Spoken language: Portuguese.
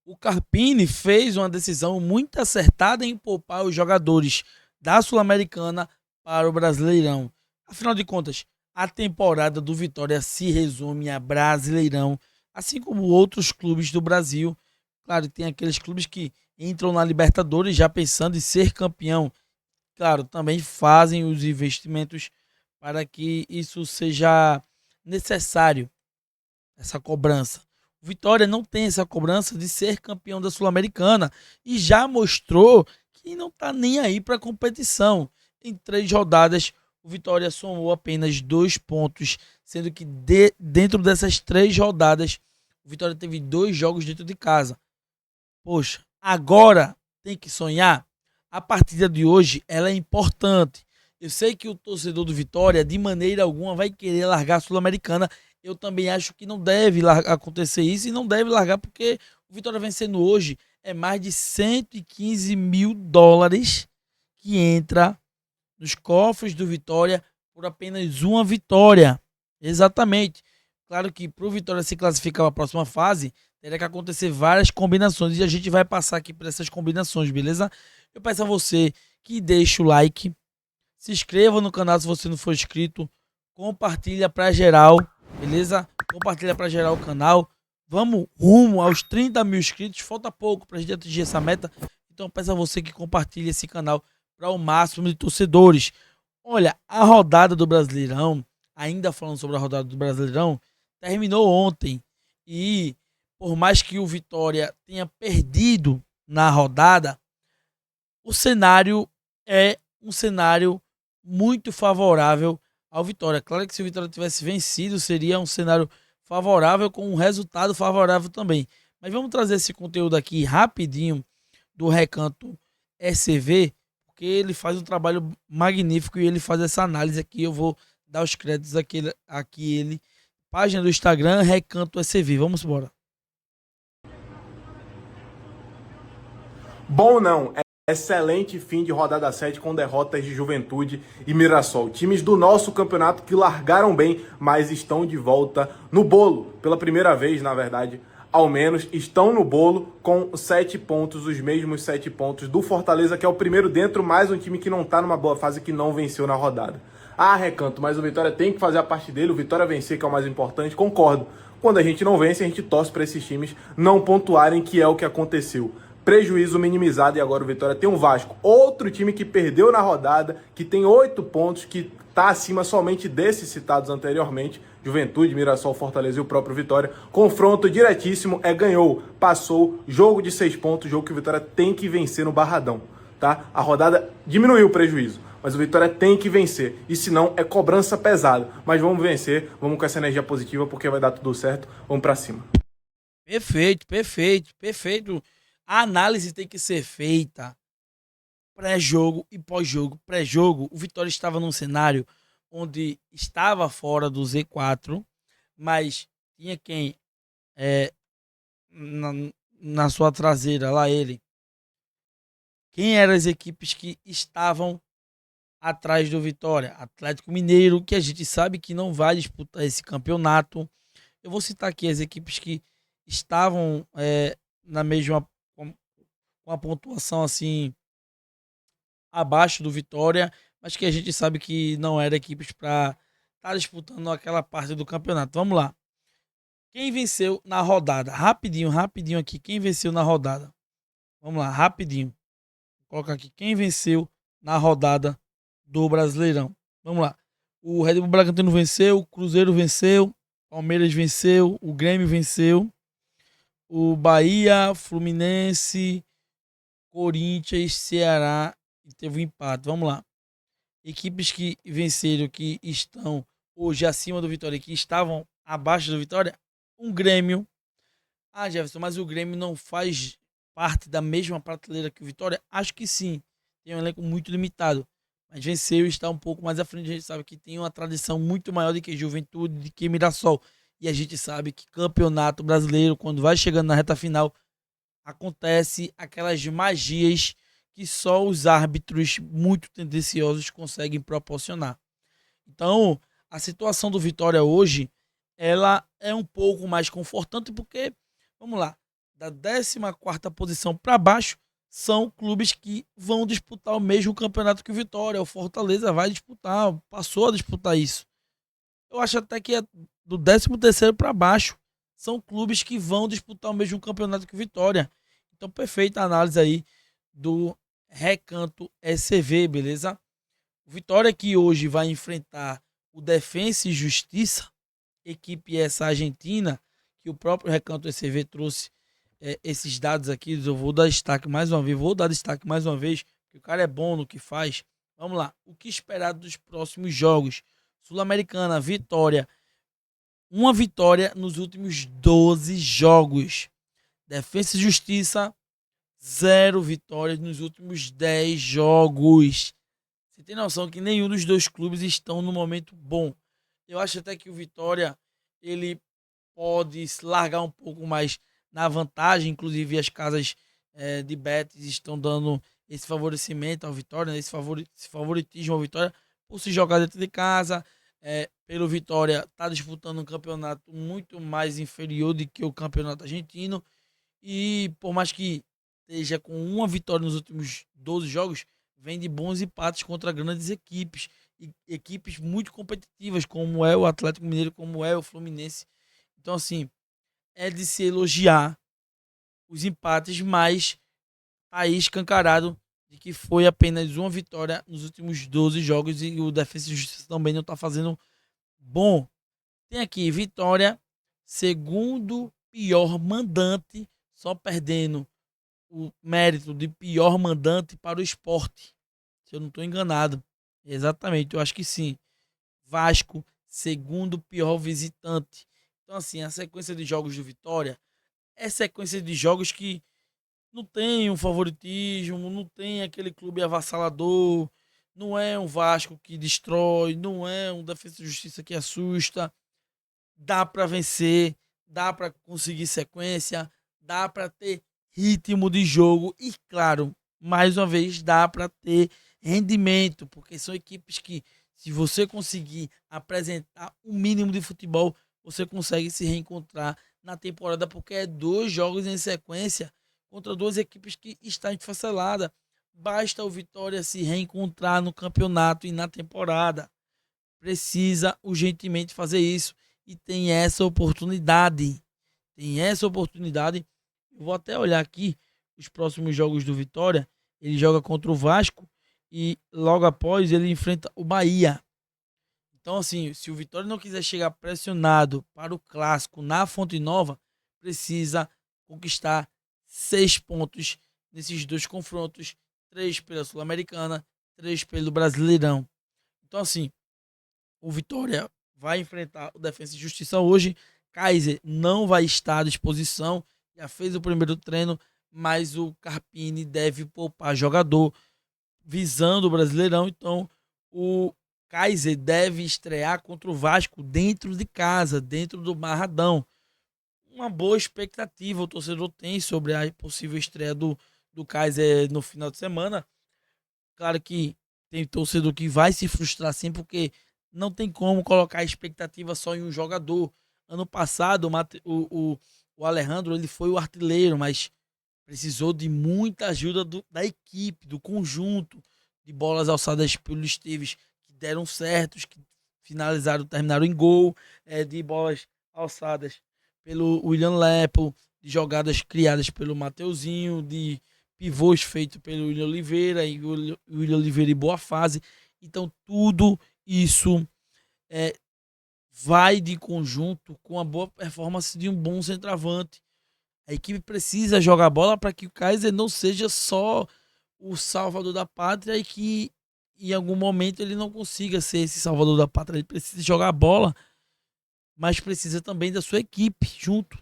O Carpini fez uma decisão muito acertada em poupar os jogadores da Sul-Americana para o Brasileirão. Afinal de contas, a temporada do Vitória se resume a Brasileirão, assim como outros clubes do Brasil. Claro, tem aqueles clubes que entram na Libertadores já pensando em ser campeão. Claro, também fazem os investimentos para que isso seja necessário, essa cobrança. O Vitória não tem essa cobrança de ser campeão da Sul-Americana e já mostrou que não está nem aí para a competição. Em 3 rodadas, o Vitória somou apenas 2 pontos, sendo que dentro dessas 3 rodadas, o Vitória teve 2 jogos dentro de casa. Poxa, agora tem que sonhar. A partida de hoje ela é importante. Eu sei que o torcedor do Vitória, de maneira alguma, vai querer largar a Sul-Americana. Eu também acho que não deve acontecer isso e não deve largar porque o Vitória vencendo hoje é mais de 115 mil dólares que entra nos cofres do Vitória por apenas uma vitória. Exatamente. Claro que para o Vitória se classificar para a próxima fase, teria que acontecer várias combinações e a gente vai passar aqui por essas combinações, beleza? Eu peço a você que deixe o like, se inscreva no canal se você não for inscrito, compartilha para geral, beleza? Compartilha para geral o canal. Vamos rumo aos 30 mil inscritos, falta pouco para a gente atingir essa meta. Então peço a você que compartilhe esse canal para o máximo de torcedores. Olha, a rodada do Brasileirão, ainda falando sobre a rodada do Brasileirão, terminou ontem e por mais que o Vitória tenha perdido na rodada, o cenário é um cenário muito favorável ao Vitória. Claro que se o Vitória tivesse vencido, seria um cenário favorável com um resultado favorável também. Mas vamos trazer esse conteúdo aqui rapidinho do Recanto SCV, porque ele faz um trabalho magnífico e ele faz essa análise aqui. Eu vou dar os créditos aqui ele. Página do Instagram, Recanto SCV. Vamos embora. Bom não, excelente fim de rodada 7 com derrotas de Juventude e Mirassol. Times do nosso campeonato que largaram bem, mas estão de volta no bolo. Pela primeira vez, na verdade, ao menos, estão no bolo com 7 pontos, os mesmos 7 pontos do Fortaleza, que é o primeiro dentro, mais um time que não está numa boa fase, que não venceu na rodada. Ah, Recanto, mas o Vitória tem que fazer a parte dele, o Vitória vencer, que é o mais importante, concordo. Quando a gente não vence, a gente torce para esses times não pontuarem, que é o que aconteceu. Prejuízo minimizado e agora o Vitória tem um Vasco, outro time que perdeu na rodada, que tem 8 pontos, que está acima somente desses citados anteriormente, Juventude, Mirassol, Fortaleza e o próprio Vitória. Confronto diretíssimo, ganhou, passou, jogo de 6 pontos, jogo que o Vitória tem que vencer no Barradão, tá? A rodada diminuiu o prejuízo, mas o Vitória tem que vencer, e se não, é cobrança pesada. Mas vamos vencer, vamos com essa energia positiva, porque vai dar tudo certo, vamos pra cima. Perfeito, perfeito, perfeito. A análise tem que ser feita pré-jogo e pós-jogo. Pré-jogo, o Vitória estava num cenário onde estava fora do Z4, mas tinha quem é, na, na sua traseira, lá ele. Quem eram as equipes que estavam atrás do Vitória? Atlético Mineiro, que a gente sabe que não vai disputar esse campeonato. Eu vou citar aqui as equipes que estavam na mesma, com a pontuação assim abaixo do Vitória, mas que a gente sabe que não era equipes para estar disputando aquela parte do campeonato. Vamos lá. Quem venceu na rodada? Rapidinho, rapidinho aqui. Quem venceu na rodada? Vamos lá, rapidinho. Vou colocar aqui. Quem venceu na rodada do Brasileirão? Vamos lá. O Red Bull Bragantino venceu, o Cruzeiro venceu, Palmeiras venceu, o Grêmio venceu, o Bahia, Fluminense, Corinthians, Ceará e teve um empate. Vamos lá. Equipes que venceram, que estão hoje acima do Vitória, que estavam abaixo do Vitória, um Grêmio. Ah, Jefferson, mas o Grêmio não faz parte da mesma prateleira que o Vitória? Acho que sim. Tem um elenco muito limitado. Mas venceu e está um pouco mais à frente. A gente sabe que tem uma tradição muito maior do que Juventude, do que Mirassol. E a gente sabe que campeonato brasileiro, quando vai chegando na reta final, acontece aquelas magias que só os árbitros muito tendenciosos conseguem proporcionar. Então, a situação do Vitória hoje, ela é um pouco mais confortante porque, vamos lá, da 14ª posição para baixo são clubes que vão disputar o mesmo campeonato que o Vitória. O Fortaleza vai disputar, passou a disputar isso. Eu acho até que é do 13º para baixo são clubes que vão disputar o mesmo campeonato que o Vitória. Então, perfeita análise aí do Recanto SCV, beleza? O Vitória que hoje vai enfrentar o Defensa e Justiça, equipe essa argentina, que o próprio Recanto SCV trouxe esses dados aqui. Eu vou dar destaque mais uma vez, porque o cara é bom no que faz. Vamos lá, o que esperar dos próximos jogos? Sul-Americana, vitória. Uma vitória nos últimos 12 jogos. Defensa e Justiça, 0 vitórias nos últimos 10 jogos. Você tem noção que nenhum dos dois clubes estão no momento bom. Eu acho até que o Vitória ele pode se largar um pouco mais na vantagem. Inclusive as casas de bets estão dando esse favorecimento ao Vitória, né? Esse favoritismo ao Vitória por se jogar dentro de casa. Pelo Vitória está disputando um campeonato muito mais inferior do que o campeonato argentino. E por mais que esteja com uma vitória nos últimos 12 jogos, vem de bons empates contra grandes equipes. E equipes muito competitivas, como é o Atlético Mineiro, como é o Fluminense. Então, assim, é de se elogiar os empates, mas tá aí escancarado de que foi apenas uma vitória nos últimos 12 jogos e o Defensa e Justiça também não tá fazendo bom. Tem aqui Vitória, segundo pior mandante, só perdendo o mérito de pior mandante para o Sport. Se eu não estou enganado. Exatamente, eu acho que sim. Vasco, segundo pior visitante. Então, assim, a sequência de jogos do Vitória é sequência de jogos que não tem um favoritismo, não tem aquele clube avassalador, não é um Vasco que destrói, não é um Defensa e Justiça que assusta. Dá para vencer, dá para conseguir sequência, dá para ter ritmo de jogo e, claro, mais uma vez, dá para ter rendimento, porque são equipes que, se você conseguir apresentar o mínimo de futebol, você consegue se reencontrar na temporada, porque é 2 jogos em sequência contra 2 equipes que estão esfaceladas. Basta o Vitória se reencontrar no campeonato e na temporada. Precisa urgentemente fazer isso e tem essa oportunidade. Eu vou até olhar aqui os próximos jogos do Vitória. Ele joga contra o Vasco e logo após ele enfrenta o Bahia. Então, assim, se o Vitória não quiser chegar pressionado para o clássico na Fonte Nova, precisa conquistar 6 pontos nesses 2 confrontos, 3 pela Sul-Americana, 3 pelo Brasileirão. Então, assim, o Vitória vai enfrentar o Defensa e Justiça hoje. Kaiser não vai estar à disposição, já fez o primeiro treino, mas o Carpini deve poupar jogador visando o Brasileirão. Então, o Kaiser deve estrear contra o Vasco dentro de casa, dentro do Barradão. Uma boa expectativa o torcedor tem sobre a possível estreia do Kaiser no final de semana. Claro que tem torcedor que vai se frustrar sim, porque não tem como colocar a expectativa só em um jogador. Ano passado, o Alejandro ele foi o artilheiro, mas precisou de muita ajuda da equipe, do conjunto, de bolas alçadas pelo Esteves, que deram certos, que terminaram em gol, de bolas alçadas pelo William Lepo, de jogadas criadas pelo Mateuzinho, de pivôs feitos pelo William Oliveira, e o William Oliveira em boa fase. Então, tudo isso vai de conjunto com a boa performance de um bom centroavante. A equipe precisa jogar bola para que o Kaiser não seja só o salvador da pátria e que em algum momento ele não consiga ser esse salvador da pátria. Ele precisa jogar bola, mas precisa também da sua equipe junto.